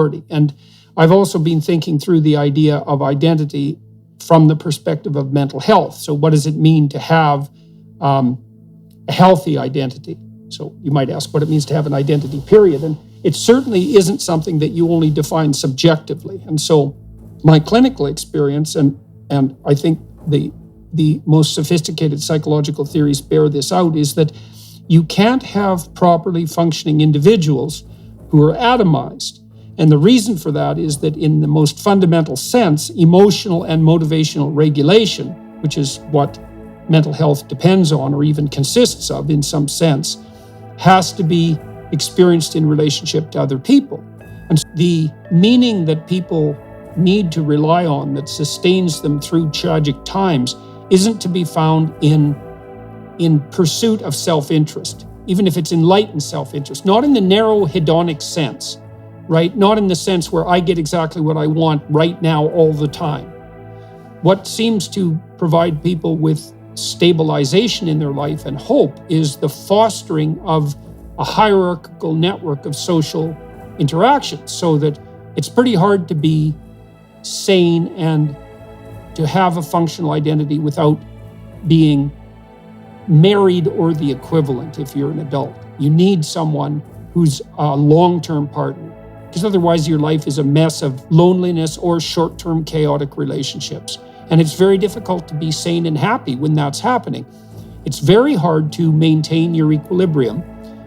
priority. And I've also been thinking through the idea of identity from the perspective of mental health. So what does it mean to have a healthy identity? So you might ask what it means to have an identity, period. And it certainly isn't something that you only define subjectively. And so my clinical experience, and I think the most sophisticated psychological theories bear this out, is that you can't have properly functioning individuals who are atomized. And the reason for that is that in the most fundamental sense, emotional and motivational regulation, which is what mental health depends on or even consists of in some sense, has to be experienced in relationship to other people. And so the meaning that people need to rely on that sustains them through tragic times isn't to be found in pursuit of self-interest, even if it's enlightened self-interest, not in the narrow hedonic sense, right? Not in the sense where I get exactly what I want right now all the time. What seems to provide people with stabilization in their life and hope is the fostering of a hierarchical network of social interactions, so that it's pretty hard to be sane and to have a functional identity without being married or the equivalent if you're an adult. You need someone who's a long-term partner, because otherwise your life is a mess of loneliness or short-term chaotic relationships. And it's very difficult to be sane and happy when that's happening. It's very hard to maintain your equilibrium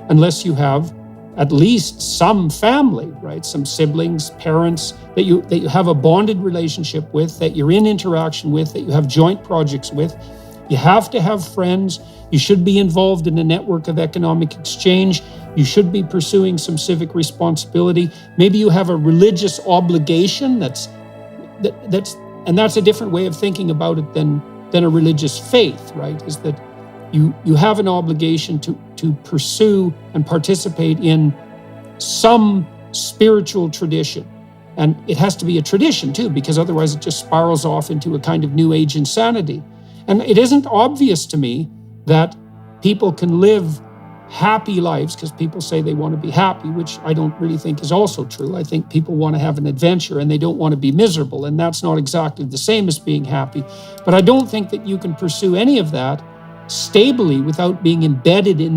unless you have at least some family, right? Some siblings, parents that you have a bonded relationship with, that you're in interaction with, that you have joint projects with. You have to have friends. You should be involved in a network of economic exchange. You should be pursuing some civic responsibility. Maybe you have a religious obligation that's a different way of thinking about it than a religious faith, right? Is that you have an obligation to pursue and participate in some spiritual tradition. And it has to be a tradition too, because otherwise it just spirals off into a kind of new age insanity. And it isn't obvious to me that people can live happy lives because people say they want to be happy, which I don't really think is also true. I think people want to have an adventure and they don't want to be miserable. And that's not exactly the same as being happy. But I don't think that you can pursue any of that stably without being embedded in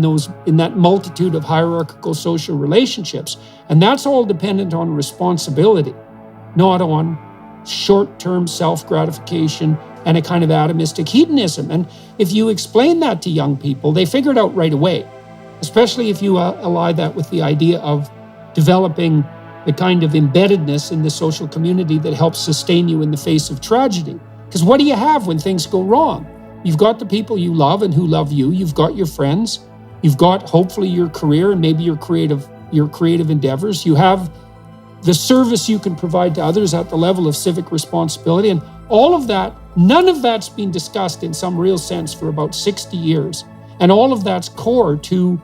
that multitude of hierarchical social relationships. And that's all dependent on responsibility, not on short-term self-gratification and a kind of atomistic hedonism. And if you explain that to young people, they figure it out right away, especially if you ally that with the idea of developing the kind of embeddedness in the social community that helps sustain you in the face of tragedy. Because what do you have when things go wrong? You've got the people you love and who love you. You've got your friends. You've got hopefully your career and maybe your creative endeavors. You have the service you can provide to others at the level of civic responsibility. And all of that, none of that's been discussed in some real sense for about 60 years. And all of that's core to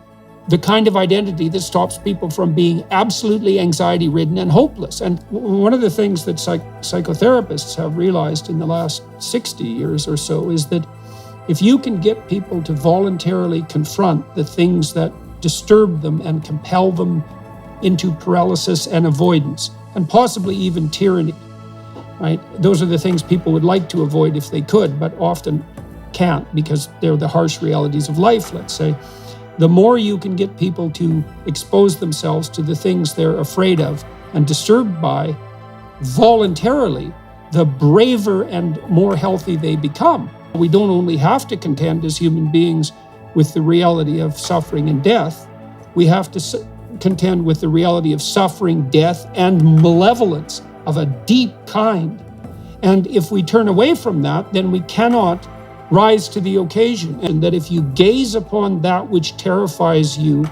the kind of identity that stops people from being absolutely anxiety-ridden and hopeless. And one of the things that psychotherapists have realized in the last 60 years or so is that if you can get people to voluntarily confront the things that disturb them and compel them into paralysis and avoidance, and possibly even tyranny, right? Those are the things people would like to avoid if they could, but often can't because they're the harsh realities of life, let's say. The more you can get people to expose themselves to the things they're afraid of and disturbed by voluntarily, the braver and more healthy they become. We don't only have to contend as human beings with the reality of suffering and death, we have to contend with the reality of suffering, death, and malevolence of a deep kind. And if we turn away from that, then we cannot rise to the occasion. And that if you gaze upon that which terrifies you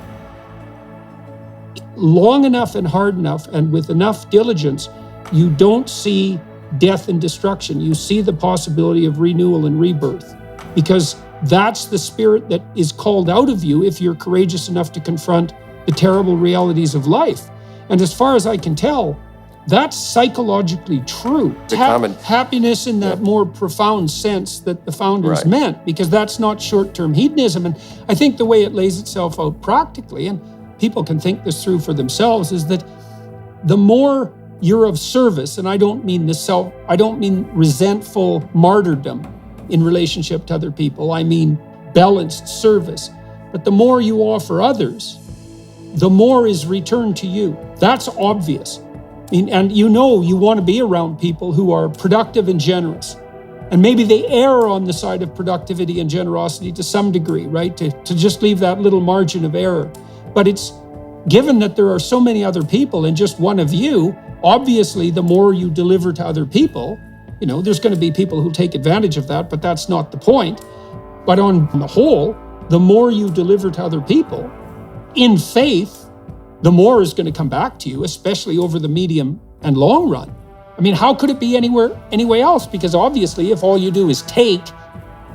long enough and hard enough and with enough diligence, you don't see death and destruction. You see the possibility of renewal and rebirth, because that's the spirit that is called out of you if you're courageous enough to confront the terrible realities of life. And as far as I can tell, that's psychologically true. Happiness in that more profound sense that the founders meant, because that's not short-term hedonism. And I think the way it lays itself out practically, and people can think this through for themselves, is that the more you're of service, and I don't mean resentful martyrdom in relationship to other people. I mean balanced service. But the more you offer others, the more is returned to you. That's obvious. And you want to be around people who are productive and generous. And maybe they err on the side of productivity and generosity to some degree, right? To just leave that little margin of error. But it's given that there are so many other people and just one of you, obviously the more you deliver to other people, there's going to be people who take advantage of that, but that's not the point. But on the whole, the more you deliver to other people, in faith, the more is going to come back to you, especially over the medium and long run. I mean, how could it be anyway else? Because obviously, if all you do is take,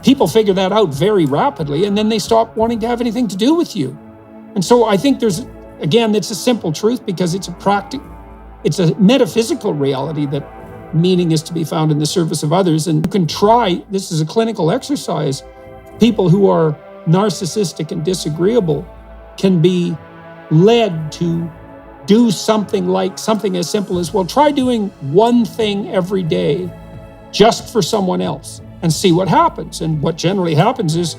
people figure that out very rapidly, and then they stop wanting to have anything to do with you. And so I think it's a simple truth, because it's a metaphysical reality that meaning is to be found in the service of others. And you can try, this is a clinical exercise, people who are narcissistic and disagreeable can be led to do something as simple as, well, try doing one thing every day just for someone else and see what happens. And what generally happens is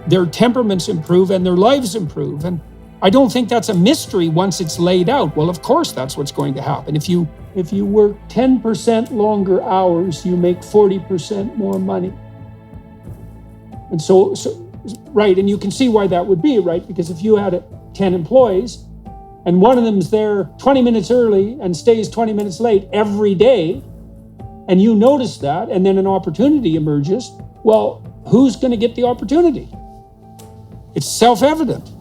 their temperaments improve and their lives improve. And I don't think that's a mystery once it's laid out. Well, of course, that's what's going to happen. If you work 10% longer hours, you make 40% more money. And so, right, and you can see why that would be, right? Because if you had 10 employees and one of them's there 20 minutes early and stays 20 minutes late every day, and you notice that, and then an opportunity emerges, well, who's going to get the opportunity? It's self-evident.